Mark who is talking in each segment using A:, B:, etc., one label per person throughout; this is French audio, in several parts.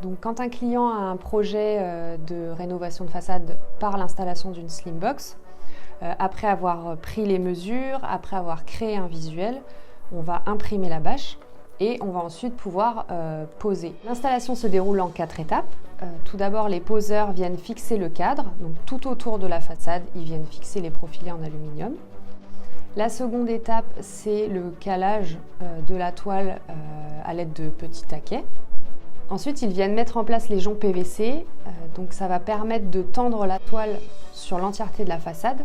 A: Donc, quand un client a un projet de rénovation de façade par l'installation d'une Slimbox, après avoir pris les mesures, après avoir créé un visuel, on va imprimer la bâche et on va ensuite pouvoir poser. L'installation se déroule en 4 étapes. Tout d'abord, les poseurs viennent fixer le cadre, donc tout autour de la façade, ils viennent fixer les profilés en aluminium. La seconde étape, c'est le calage de la toile à l'aide de petits taquets. Ensuite, ils viennent mettre en place les joncs PVC, donc ça va permettre de tendre la toile sur l'entièreté de la façade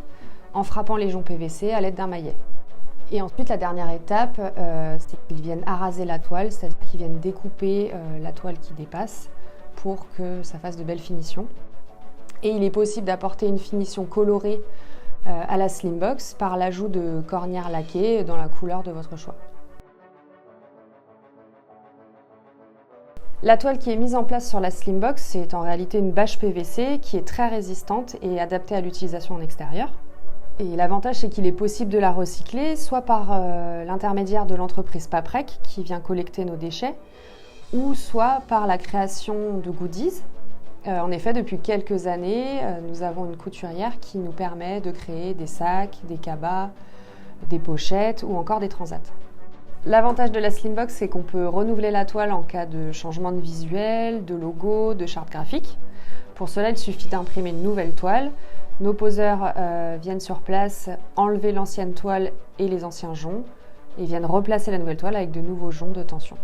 A: en frappant les joncs PVC à l'aide d'un maillet. Et ensuite, la dernière étape, c'est qu'ils viennent araser la toile, c'est-à-dire qu'ils viennent découper la toile qui dépasse pour que ça fasse de belles finitions. Et il est possible d'apporter une finition colorée à la Slimbox par l'ajout de cornières laquées dans la couleur de votre choix. La toile qui est mise en place sur la Slimbox, c'est en réalité une bâche PVC qui est très résistante et adaptée à l'utilisation en extérieur. Et l'avantage, c'est qu'il est possible de la recycler, soit par l'intermédiaire de l'entreprise Paprec qui vient collecter nos déchets, ou soit par la création de goodies. En effet, depuis quelques années, nous avons une couturière qui nous permet de créer des sacs, des cabas, des pochettes ou encore des transats. L'avantage de la Slimbox, c'est qu'on peut renouveler la toile en cas de changement de visuel, de logo, de charte graphique. Pour cela, il suffit d'imprimer une nouvelle toile. Nos poseurs viennent sur place enlever l'ancienne toile et les anciens joncs et viennent replacer la nouvelle toile avec de nouveaux joncs de tension.